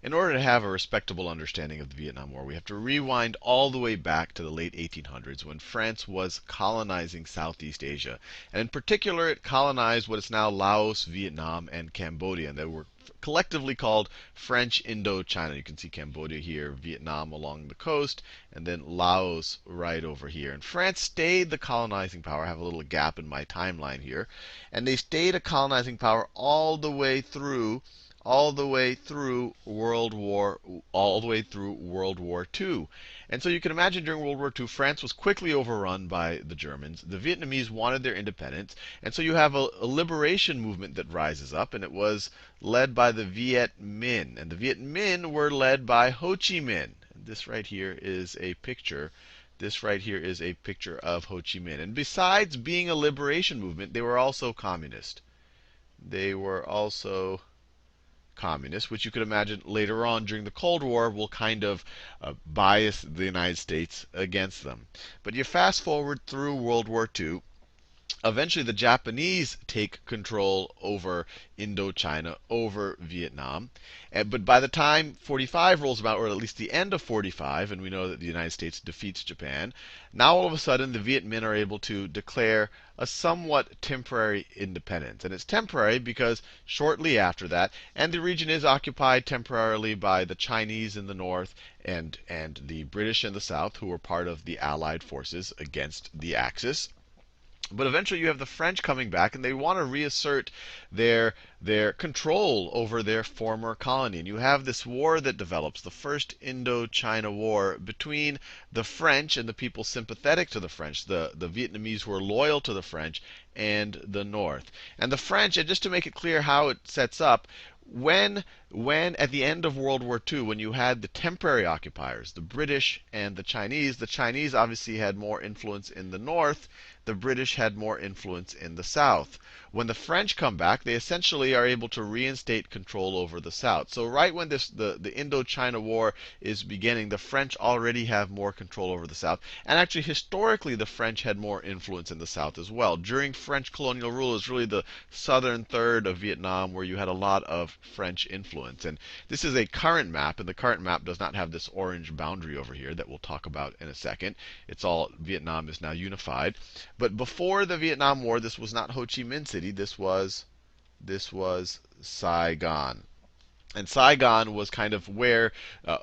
in order to have a respectable understanding of the Vietnam War, we have to rewind all the way back to the late 1800s when France was colonizing Southeast Asia. And in particular, it colonized what is now Laos, Vietnam, and Cambodia. And they were collectively called French Indochina. You can see Cambodia here, Vietnam along the coast, and then Laos right over here. And France stayed the colonizing power. I have a little gap in my timeline here. And they stayed a colonizing power all the way through World War II. And so you can imagine during World War II, France was quickly overrun by the Germans. The Vietnamese wanted their independence, and so you have a liberation movement that rises up, and it was led by the Viet Minh. And the Viet Minh were led by Ho Chi Minh. And this right here is a picture. This right here is a picture of Ho Chi Minh. And besides being a liberation movement, they were also communist. They were also communists, which you could imagine later on during the Cold War will kind of bias the United States against them. But you fast forward through World War II. Eventually, the Japanese take control over Indochina, over Vietnam. But by the time 45 rolls about, or at least the end of 45, and we know that the United States defeats Japan, now all of a sudden the Viet Minh are able to declare a somewhat temporary independence. And it's temporary because shortly after that, and the region is occupied temporarily by the Chinese in the north and the British in the south, who were part of the Allied forces against the Axis. But eventually you have the French coming back, and they want to reassert their control over their former colony. And you have this war that develops, the First Indochina War, between the French and the people sympathetic to the French, the Vietnamese who are loyal to the French, and the North. And the French, and just to make it clear how it sets up, when at the end of World War II, when you had the temporary occupiers, the British and the Chinese obviously had more influence in the north, the British had more influence in the south. When the French come back, they essentially are able to reinstate control over the south. So right when the Indochina War is beginning, the French already have more control over the south. And actually, historically, the French had more influence in the south as well. During French colonial rule, it was really the southern third of Vietnam where you had a lot of French influence. And this is a current map, and the current map does not have this orange boundary over here that we'll talk about in a second. It's all, Vietnam is now unified. But before the Vietnam War, this was not Ho Chi Minh City. This was Saigon. And Saigon was kind of where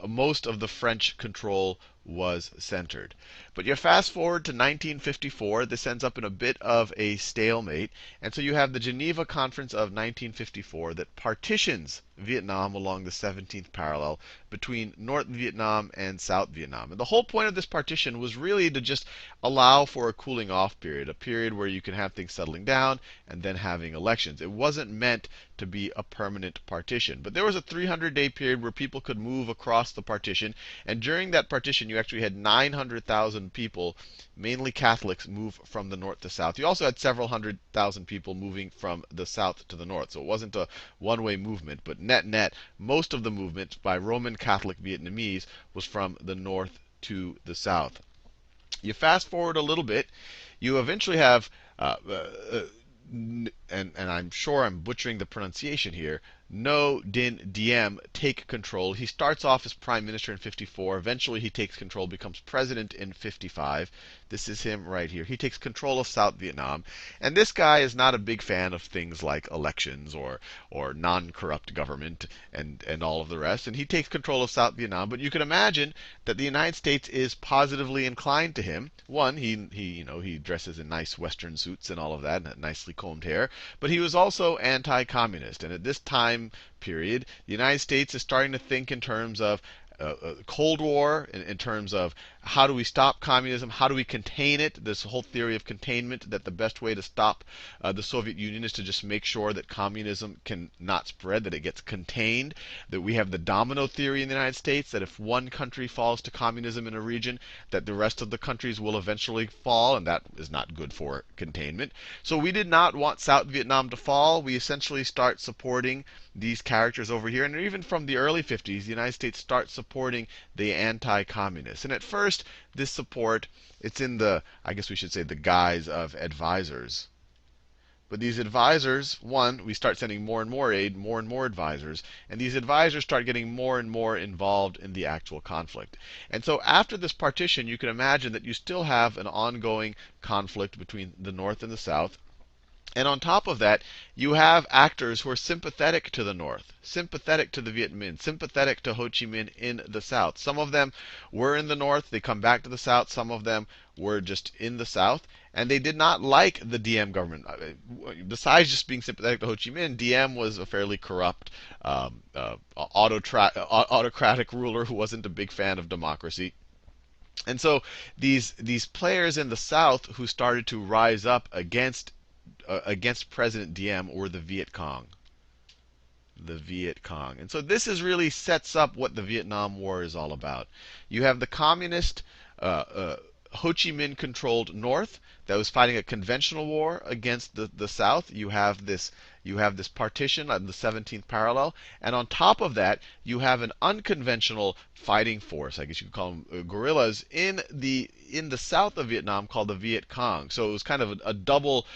most of the French control was centered. But you fast forward to 1954. This ends up in a bit of a stalemate. And so you have the Geneva Conference of 1954 that partitions Vietnam along the 17th parallel between North Vietnam and South Vietnam. And the whole point of this partition was really to just allow for a cooling off period, a period where you can have things settling down and then having elections. It wasn't meant to be a permanent partition. But there was a 300-day period where people could move across the partition. And during that partition, you actually had 900,000 people, mainly Catholics, move from the north to south. You also had several 100,000 people moving from the south to the north. So it wasn't a one-way movement. But net, most of the movement by Roman Catholic Vietnamese was from the north to the south. You fast forward a little bit, you eventually have, and I'm sure I'm butchering the pronunciation here, Ngo Dinh Diem take control. He starts off as prime minister in 54. Eventually, he takes control, becomes president in 55. This is him right here. He takes control of South Vietnam. And this guy is not a big fan of things like elections or non-corrupt government and all of the rest. And he takes control of South Vietnam. But you can imagine that the United States is positively inclined to him. One, he dresses in nice Western suits and all of that, and nicely combed hair. But he was also anti-communist. And at this time period, the United States is starting to think in terms of Cold War, in terms of how do we stop communism, how do we contain it, this whole theory of containment, that the best way to stop the Soviet Union is to just make sure that communism can not spread, that it gets contained, that we have the domino theory in the United States, that if one country falls to communism in a region, that the rest of the countries will eventually fall, and that is not good for containment. So we did not want South Vietnam to fall. We essentially start supporting these characters over here. And even from the early 50s, the United States starts supporting the anti-communists. And at first, this support, it's in the, I guess we should say, the guise of advisors. But these advisors, one, we start sending more and more aid, more and more advisors, and these advisors start getting more and more involved in the actual conflict. And so after this partition, you can imagine that you still have an ongoing conflict between the North and the South. And on top of that, you have actors who are sympathetic to the North, sympathetic to the Viet Minh, sympathetic to Ho Chi Minh in the South. Some of them were in the North, they come back to the South. Some of them were just in the South, and they did not like the Diem government. Besides just being sympathetic to Ho Chi Minh, Diem was a fairly corrupt, autocratic ruler who wasn't a big fan of democracy. And so these players in the South who started to rise up against President Diem were the Viet Cong. The Viet Cong. And so this is really sets up what the Vietnam War is all about. You have the communist Ho Chi Minh controlled North that was fighting a conventional war against the South. You have this partition on the 17th parallel, and on top of that, you have an unconventional fighting force, I guess you could call them guerrillas, in the south of Vietnam called the Viet Cong. So it was kind of a double.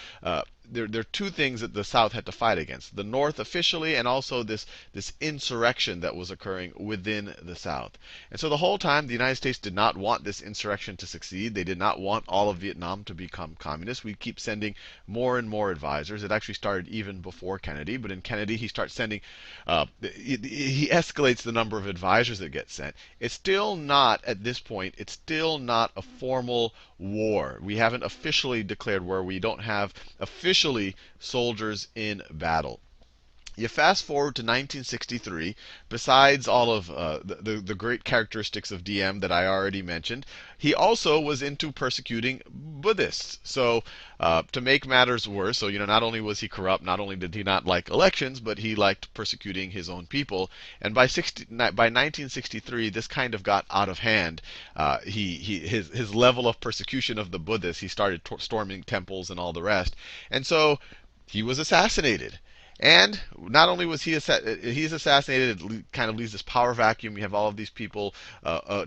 There are two things that the South had to fight against: the North officially, and also this insurrection that was occurring within the South. And so the whole time, the United States did not want this insurrection to succeed. They did not want all of Vietnam to become communist. We keep sending more and more advisors. It actually started even before Kennedy, but in Kennedy he starts sending, he escalates the number of advisors that get sent. It's still not, at this point, it's still not a formal war. We haven't officially declared war. We don't have officially soldiers in battle. You fast forward to 1963. Besides all of the great characteristics of Diem that I already mentioned, he also was into persecuting Buddhists. So to make matters worse, so not only was he corrupt, not only did he not like elections, but he liked persecuting his own people. And by 1963, this kind of got out of hand. His level of persecution of the Buddhists, he started storming temples and all the rest. And so he was assassinated. And not only was he's assassinated, it kind of leaves this power vacuum. You have all of these people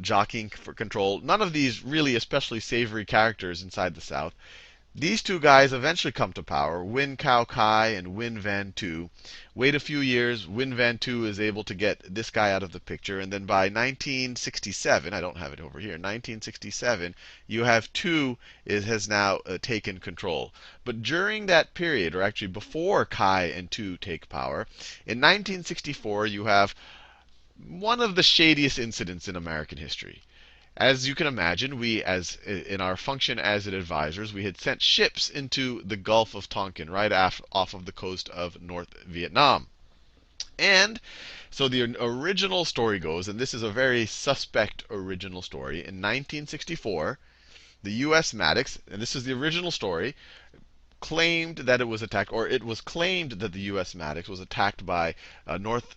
jockeying for control. None of these really especially savory characters inside the South. These two guys eventually come to power, Nguyen Cao Kai and Nguyen Van Tu. Wait a few years, Nguyen Van Tu is able to get this guy out of the picture, and then by 1967, I don't have it over here, 1967, you have Tu has now taken control. But during that period, or actually before Kai and Tu take power, in 1964 you have one of the shadiest incidents in American history. As you can imagine, we, as in our function as advisors, we had sent ships into the Gulf of Tonkin, right off of the coast of North Vietnam. And so the original story goes, and this is a very suspect original story, in 1964, the U.S. Maddox, and this is the original story, claimed that it was attacked, or it was claimed that the U.S. Maddox was attacked by North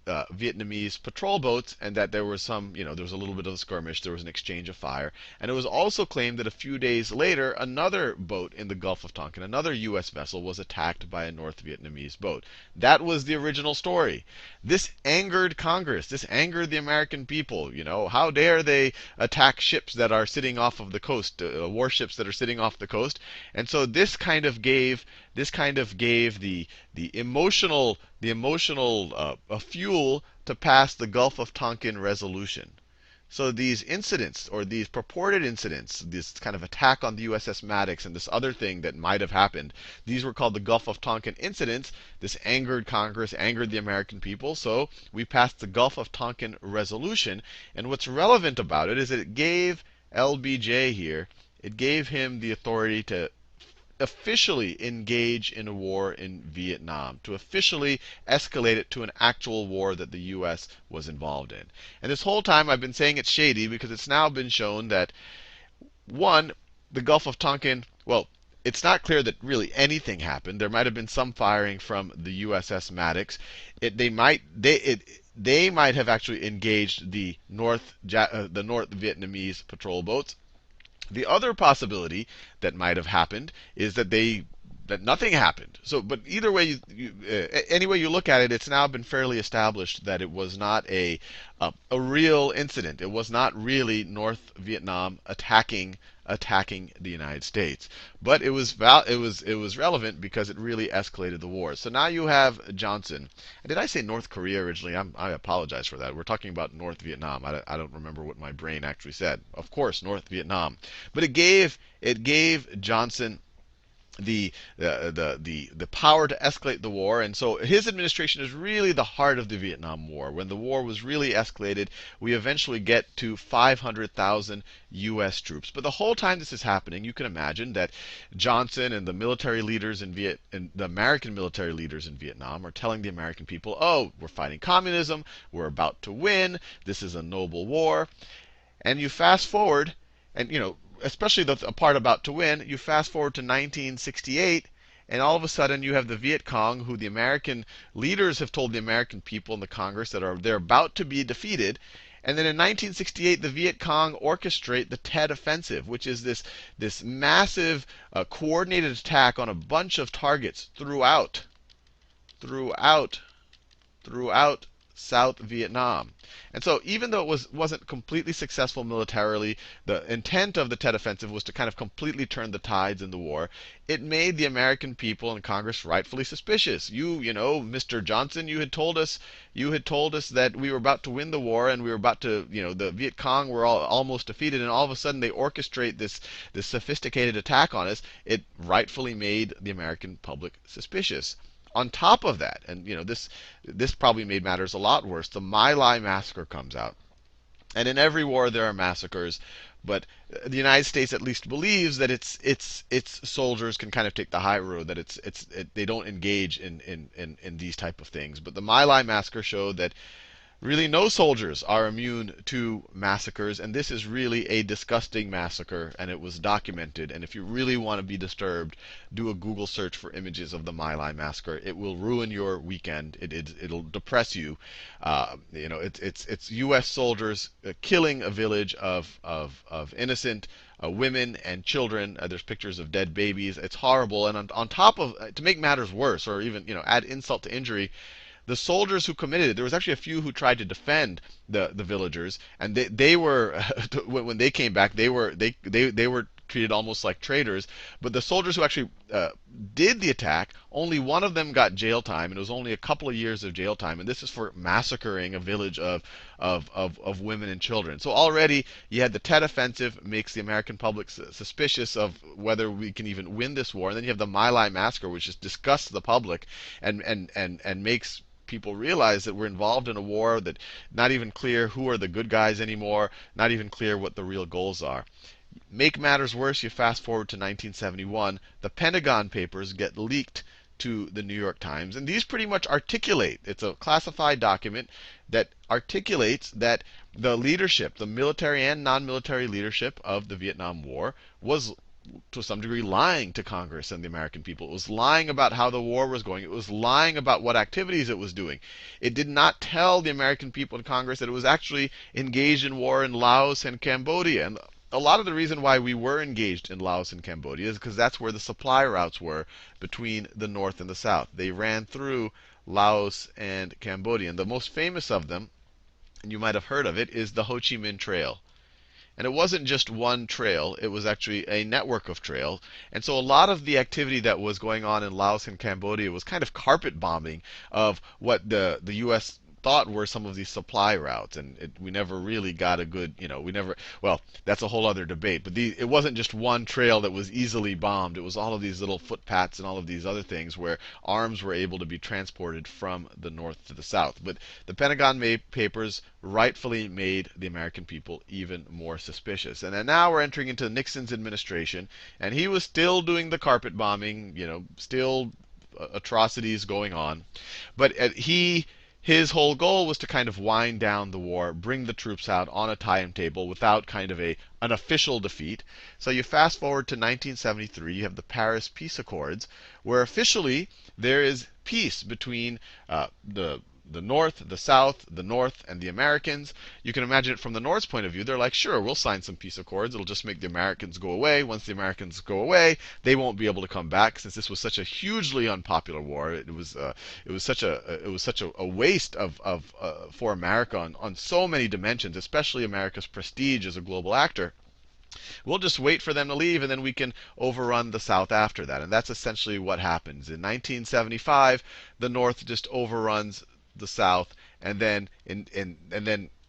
Vietnamese patrol boats, and that there was there was a little bit of a skirmish, there was an exchange of fire. And it was also claimed that a few days later, another boat in the Gulf of Tonkin, another U.S. vessel, was attacked by a North Vietnamese boat. That was the original story. This angered Congress. This angered the American people. How dare they attack ships that are sitting off of the coast, warships that are sitting off the coast? And so this kind of gave the emotional fuel to pass the Gulf of Tonkin resolution. So these incidents, or these purported incidents, this kind of attack on the USS Maddox and this other thing that might have happened, these were called the Gulf of Tonkin incidents. This angered Congress, angered the American people, so we passed the Gulf of Tonkin resolution. And what's relevant about it is that it gave LBJ here, it gave him the authority to officially engage in a war in Vietnam, to officially escalate it to an actual war that the U.S. was involved in. And this whole time I've been saying it's shady because it's now been shown that, one, the Gulf of Tonkin, well, it's not clear that really anything happened. There might have been some firing from the USS Maddox. They might have actually engaged the North Vietnamese patrol boats. The other possibility that might have happened is that they that nothing happened. So, but either way, any way you look at it, it's now been fairly established that it was not a real incident. It was not really North Vietnam attacking the United States, but it was relevant because it really escalated the war. So now you have Johnson. And did I say North Korea originally? I apologize for that. We're talking about North Vietnam. I don't remember what my brain actually said. Of course, North Vietnam, but it gave Johnson the power to escalate the war. And so his administration is really the heart of the Vietnam War. When the war was really escalated, we eventually get to 500,000 U.S. troops. But the whole time this is happening, you can imagine that Johnson and the military leaders and the American military leaders in Vietnam are telling the American people, "Oh, we're fighting communism. We're about to win. This is a noble war." And you fast forward, and especially the part about to win, you fast forward to 1968, and all of a sudden you have the Viet Cong, who the American leaders have told the American people in the Congress that they're about to be defeated. And then in 1968, the Viet Cong orchestrate the Tet Offensive, which is this massive coordinated attack on a bunch of targets throughout South Vietnam. And so even though it wasn't completely successful militarily, the intent of the Tet Offensive was to kind of completely turn the tides in the war. It made the American people and Congress rightfully suspicious. Mr. Johnson, you had told us that we were about to win the war and we were about to, the Viet Cong were almost defeated, and all of a sudden they orchestrate this sophisticated attack on us. It rightfully made the American public suspicious. On top of that, and this probably made matters a lot worse, the My Lai massacre comes out. And in every war there are massacres, but the United States at least believes that its soldiers can kind of take the high road, that they don't engage in these type of things. But the My Lai massacre showed that really no soldiers are immune to massacres, and this is really a disgusting massacre, and it was documented. And if you really want to be disturbed, do a Google search for images of the My Lai massacre. It will ruin your weekend. It'll depress you. It's U.S. soldiers killing a village of innocent women and children. There's pictures of dead babies. It's horrible. And on top of, to make matters worse, or even add insult to injury, the soldiers who committed it, there was actually a few who tried to defend the villagers, and they were when they came back, they were treated almost like traitors. But the soldiers who actually did the attack, only one of them got jail time, and it was only a couple of years of jail time. And this is for massacring a village of women and children. So already you had the Tet Offensive, makes the American public suspicious of whether we can even win this war. And then you have the My Lai massacre, which just disgusts the public and makes people realize that we're involved in a war that not even clear who are the good guys anymore, not even clear what the real goals are. Make matters worse, you fast forward to 1971, the Pentagon Papers get leaked to the New York Times, and these pretty much articulate, it's a classified document that articulates that the leadership, the military and non-military leadership of the Vietnam War was to some degree lying to Congress and the American people. It was lying about how the war was going. It was lying about what activities it was doing. It did not tell the American people and Congress that it was actually engaged in war in Laos and Cambodia. And a lot of the reason why we were engaged in Laos and Cambodia is because that's where the supply routes were between the North and the South. They ran through Laos and Cambodia. And the most famous of them, and you might have heard of it, is the Ho Chi Minh Trail. And it wasn't just one trail, it was actually a network of trails. And so a lot of the activity that was going on in Laos and Cambodia was kind of carpet bombing of what the U.S. thought were some of these supply routes. And we never really got a good, well, that's a whole other debate. But it wasn't just one trail that was easily bombed. It was all of these little footpaths and all of these other things where arms were able to be transported from the north to the south. But the Pentagon Papers rightfully made the American people even more suspicious. And then now we're entering into Nixon's administration, and he was still doing the carpet bombing, still atrocities going on. But his whole goal was to kind of wind down the war, bring the troops out on a timetable without kind of an official defeat. So you fast forward to 1973, you have the Paris Peace Accords, where officially there is peace between the the North, the South, the North, and the Americans. You can imagine it from the North's point of view. They're like, sure, we'll sign some peace accords. It'll just make the Americans go away. Once the Americans go away, they won't be able to come back, since this was such a hugely unpopular war. It was such a waste for America on so many dimensions, especially America's prestige as a global actor. We'll just wait for them to leave, and then we can overrun the South after that. And that's essentially what happens. In 1975, the North just overruns the South, and then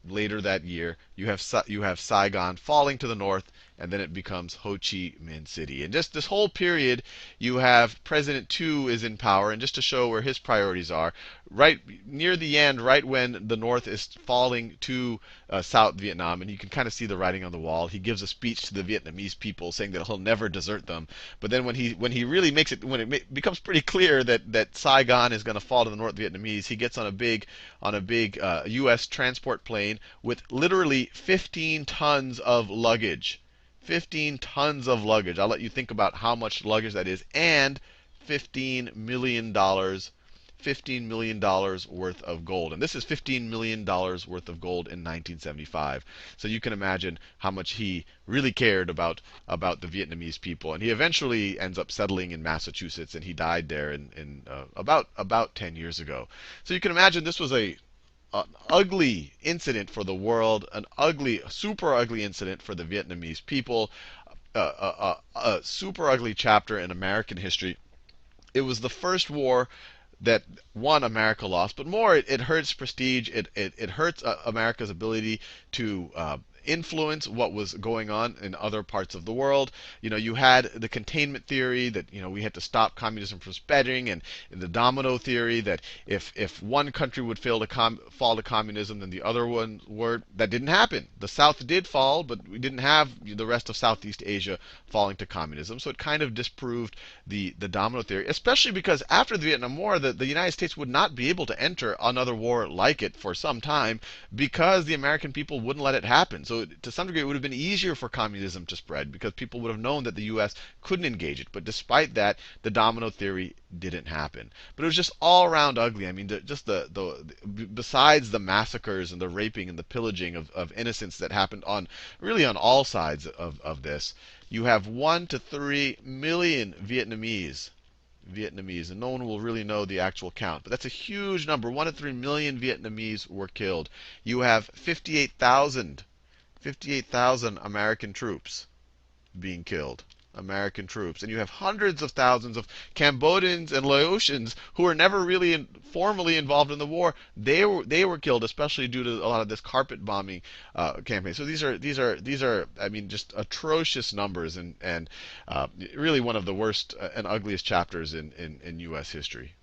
later that year, you have Saigon falling to the north, and then it becomes Ho Chi Minh City. And just this whole period, you have President Tu is in power, and just to show where his priorities are, right near the end, right when the North is falling to South Vietnam, and you can kind of see the writing on the wall. He gives a speech to the Vietnamese people saying that he'll never desert them. But then when he really makes it, when it becomes pretty clear that Saigon is going to fall to the North Vietnamese, he gets on a big U.S. transport plane with literally 15 tons of luggage. 15 tons of luggage. I'll let you think about how much luggage that is, and $15 million. $15 million worth of gold. And this is $15 million worth of gold in 1975. So you can imagine how much he really cared about the Vietnamese people. And he eventually ends up settling in Massachusetts, and he died there in about 10 years ago. So you can imagine this was an ugly incident for the world, an ugly, super ugly incident for the Vietnamese people, a super ugly chapter in American history. It was the first war that, one, America lost, but more, it hurts prestige. It hurts America's ability to influence what was going on in other parts of the world. You had the containment theory that we had to stop communism from spreading, and the domino theory that if one country would fall to communism, then the other one would. That didn't happen. The South did fall, but we didn't have the rest of Southeast Asia falling to communism. So it kind of disproved the domino theory, especially because after the Vietnam War, the United States would not be able to enter another war like it for some time, because the American people wouldn't let it happen. So to some degree, it would have been easier for communism to spread, because people would have known that the U.S. couldn't engage it. But despite that, the domino theory didn't happen. But it was just all around ugly. I mean, besides the massacres and the raping and the pillaging of innocents that happened really on all sides of this, you have 1 to 3 million Vietnamese, and no one will really know the actual count. But that's a huge number. 1 to 3 million Vietnamese were killed. You have 58,000 American troops being killed. American troops. And you have hundreds of thousands of Cambodians and Laotians who were never really formally involved in the war. They were killed, especially due to a lot of this carpet bombing campaign. So these are I mean, just atrocious numbers, and really one of the worst and ugliest chapters in U.S. history.